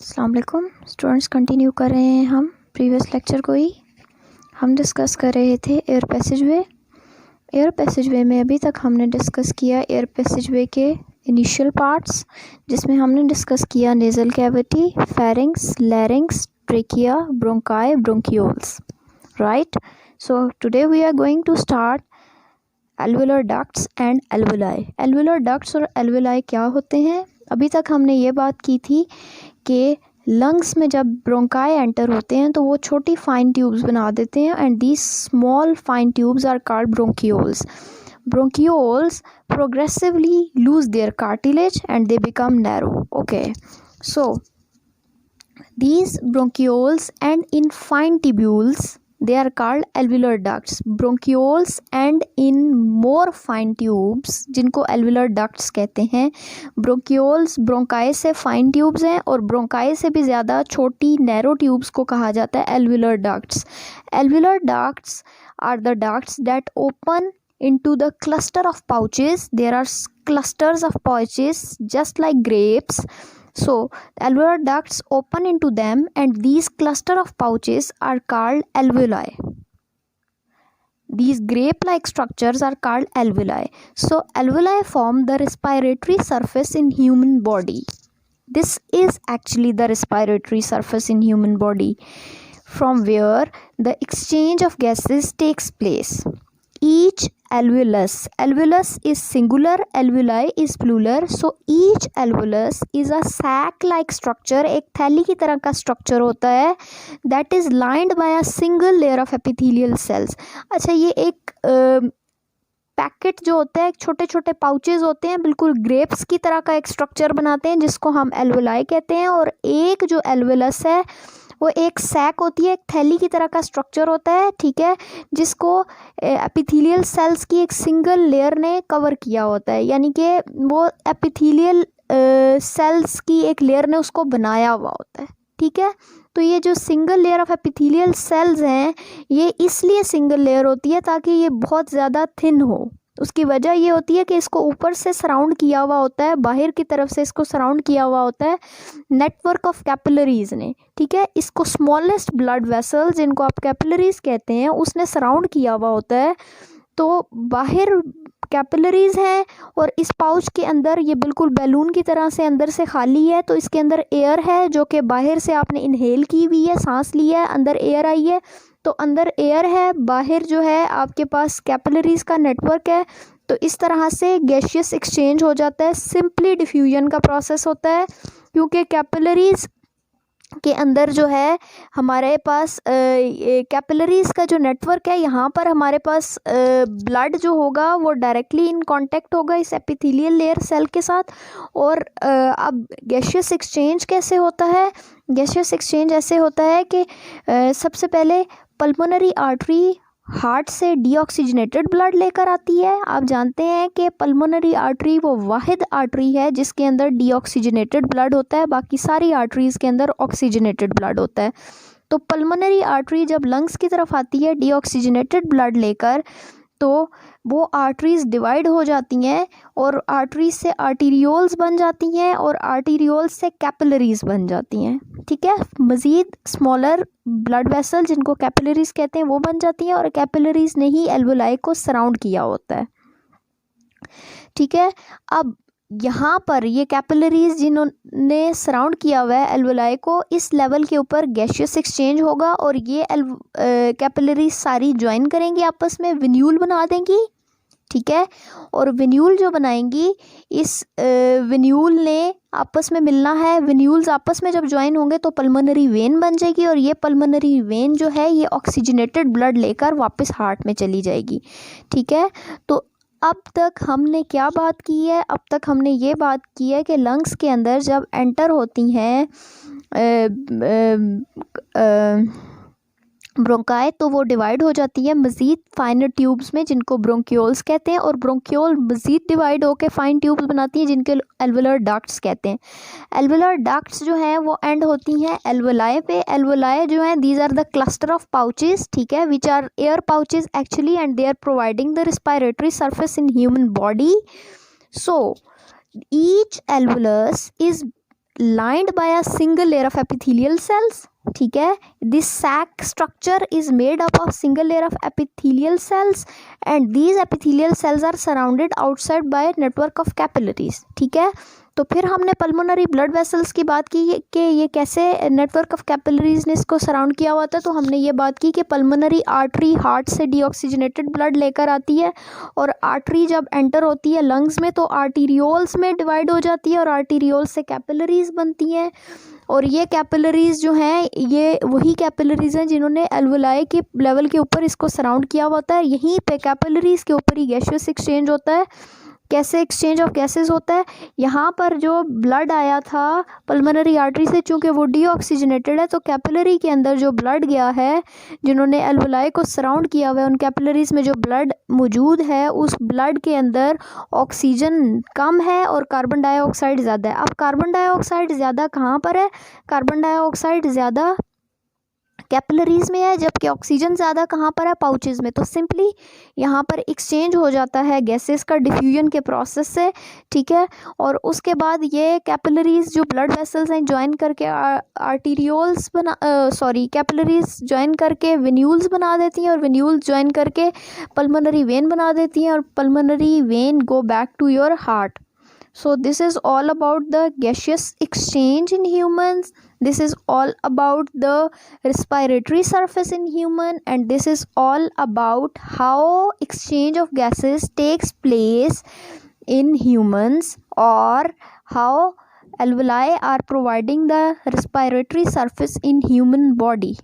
अस्सलाम वालेकुम students, continue कर रहे हैं हम प्रीवियस लेक्चर को ही। हम डिस्कस कर रहे थे एयर पैसेजवे। एयर पैसेजवे में अभी तक हमने डिस्कस किया एयर पैसेजवे के इनिशियल पार्ट्स, जिसमें हमने डिस्कस किया nasal cavity, pharynx, larynx, trachea, bronchi, bronchioles, right. So today we are going to start alveolar ducts and alveoli. Alveolar ducts और एल्वुलाई क्या होते हैं? अभी तक हमने ये बात की थी कि लंग्स में जब ब्रोंकाई एंटर होते हैं तो वो छोटी फाइन ट्यूब्स बना देते हैं and these small fine tubes are called bronchioles. Bronchioles progressively lose their cartilage and they become narrow. Okay, so these bronchioles and in fine tubules they are called alveolar ducts. Bronchioles and in more fine tubes जिनको alveolar ducts कहते हैं. Bronchioles bronchi से fine tubes हैं और bronchi से भी ज़्यादा छोटी narrow tubes को कहा जाता है alveolar ducts. Alveolar ducts are the ducts that open into the cluster of pouches. There are clusters of pouches just like grapes. So alveolar ducts open into them and these cluster of pouches are called alveoli. These grape-like structures are called alveoli. So alveoli form the respiratory surface in human body. This is actually the respiratory surface in human body from where the exchange of gases takes place. Each alveolus is singular, alveoli is plural. So each alveolus is a sac like structure, एक थैली की तरह का structure होता है that is lined by a single layer of epithelial cells. अच्छा, ये एक पैकेट जो होता है, छोटे छोटे पाउचेज होते हैं, बिल्कुल ग्रेप्स की तरह का एक स्ट्रक्चर बनाते हैं जिसको हम एल्वुलाई कहते हैं. और एक जो एल्वुलस है वो एक सैक होती है, एक थैली की तरह का स्ट्रक्चर होता है, ठीक है, जिसको एपिथेलियल सेल्स की एक सिंगल लेयर ने कवर किया होता है. यानी कि वो एपिथेलियल सेल्स की एक लेयर ने उसको बनाया हुआ होता है, ठीक है. तो ये जो single layer of epithelial cells हैं, ये इसलिए सिंगल लेयर होती है ताकि ये बहुत ज़्यादा थिन हो. उसकी वजह ये होती है कि इसको ऊपर से सराउंड किया हुआ होता है, बाहर की तरफ से इसको सराउंड किया हुआ होता है नेटवर्क ऑफ कैपिलरीज ने, ठीक है. इसको स्मॉलेस्ट ब्लड वेसल जिनको आप कैपिलरीज कहते हैं उसने सराउंड किया हुआ होता है. तो बाहर कैपिलरीज हैं और इस पाउच के अंदर ये बिल्कुल बैलून की तरह से अंदर से खाली है. तो इसके अंदर एयर है जो कि बाहर से आपने इनहेल की हुई है, सांस ली है, अंदर एयर आई है. तो अंदर एयर है, बाहर जो है आपके पास कैपिलरीज का नेटवर्क है. तो इस तरह से गैशियस एक्सचेंज हो जाता है. सिंपली डिफ्यूजन का प्रोसेस होता है क्योंकि कैपिलरीज के अंदर जो है हमारे पास कैपिलरीज का जो नेटवर्क है, यहाँ पर हमारे पास ब्लड जो होगा वो डायरेक्टली इन कांटेक्ट होगा इस एपिथेलियल लेयर सेल के साथ. और अब गैशियस एक्सचेंज कैसे होता है? गैशियस एक्सचेंज ऐसे होता है कि सबसे पहले पल्मोनरी आर्टरी हार्ट से डीऑक्सीजनेटेड ब्लड लेकर आती है. आप जानते हैं कि पल्मोनरी आर्टरी वो वाहिद आर्टरी है जिसके अंदर डीऑक्सीजनेटेड ब्लड होता है, बाकी सारी आर्टरीज़ के अंदर ऑक्सीजनेटेड ब्लड होता है. तो पल्मोनरी आर्टरी जब लंग्स की तरफ आती है डीऑक्सीजनेटेड ब्लड लेकर, तो वो आर्टरीज़ डिवाइड हो जाती हैं और आर्टरीज से आर्टीरियोल्स बन जाती हैं और आर्टीरियोल्स से कैपिलरीज बन जाती हैं, ठीक है. मज़ीद स्मॉलर ब्लड वेसल जिनको कैपिलरीज कहते हैं वो बन जाती हैं और कैपिलरीज ने ही एल्वुलाई को सराउंड किया होता है, ठीक है. अब यहाँ पर ये कैपिलरीज जिन्होंने सराउंड किया हुआ है एल्वुलाई को, इस लेवल के ऊपर गैशियस एक्सचेंज होगा और ये कैपिलरीज सारी ज्वाइन करेंगी आपस में, वेन्यूल बना देंगी, ठीक है. और वेन्यूल जो बनाएंगी, इस वेन्यूल ने आपस में मिलना है. वेन्यूल्स आपस में जब ज्वाइन होंगे तो पल्मोनरी वेन बन जाएगी और ये पल्मोनरी वेन जो है ये ऑक्सीजनेटेड ब्लड लेकर वापस हार्ट में चली जाएगी, ठीक है. तो अब तक हमने क्या बात की है? अब तक हमने ये बात की है कि लंग्स के अंदर जब एंटर होती हैं ब्रोंकाई तो वो डिवाइड हो जाती है मज़ीद फाइनर ट्यूब्स में जिनको ब्रोंकियोल्स कहते हैं और ब्रोंकियोल मज़ीद डिवाइड होकर फाइन ट्यूब्स बनाती हैं जिनके एल्वुलर डक्ट्स कहते हैं. एल्वुलर डक्ट्स जो हैं वो एंड होती हैं एल्वुलाई पे. एल्वुलाई जो हैं these are the cluster of pouches, ठीक है, which are air pouches actually and they are providing the respiratory surface in human body. So each alveolus is lined by a single layer of epithelial cells. ठीक है, this sac structure is made up of single layer of epithelial cells and these epithelial cells are surrounded outside by a network of capillaries. ठीक है, तो फिर हमने pulmonary blood vessels की बात की कि ये कैसे नेटवर्क ऑफ कैपिलरीज ने इसको सराउंड किया हुआ था। तो हमने ये बात की कि पल्मोनरी आर्टरी हार्ट से डीऑक्सीजनेटेड ब्लड लेकर आती है और आर्टरी जब एंटर होती है लंग्स में तो आर्टीरियोल्स में डिवाइड हो जाती है और आर्टीरियोल्स से कैपिलरीज बनती हैं और ये कैपिलरीज जो हैं ये वही कैपिलरीज हैं जिन्होंने एल्वुलाई के लेवल के ऊपर इसको सराउंड किया हुआ होता है। यहीं पे कैपिलरीज के ऊपर ही गैसियस एक्सचेंज होता है। कैसे एक्सचेंज ऑफ गैसेस होता है, यहाँ पर जो ब्लड आया था पल्मोनरी आर्टरी से चूँकि वो डीऑक्सीजनेटेड है तो कैपिलरी के अंदर जो ब्लड गया है जिन्होंने एल्वुलाई को सराउंड किया हुआ है उन कैपिलरीज में जो ब्लड मौजूद है उस ब्लड के अंदर ऑक्सीजन कम है और कार्बन डाइऑक्साइड ज़्यादा है। अब कार्बन डाइऑक्साइड ज़्यादा कहाँ पर है, कार्बन डाइऑक्साइड ज़्यादा कैपिलरीज में है जबकि ऑक्सीजन ज़्यादा कहाँ पर है, पाउचेज में। तो सिंपली यहाँ पर एक्सचेंज हो जाता है गैसेस का डिफ्यूजन के प्रोसेस से। ठीक है, और उसके बाद ये कैपिलरीज जो ब्लड वेसल्स हैं ज्वाइन करके आर्टीरियोल्स कैपिलरीज ज्वाइन करके वेन्यूल्स बना देती हैं और वेन्यूल्स ज्वाइन करके पल्मोनरी वेन बना देती हैं और pulmonary vein go back to your heart. So this is all about the gaseous exchange in humans. This is all about the respiratory surface in human and this is all about how exchange of gases takes place in humans or how alveoli are providing the respiratory surface in human body.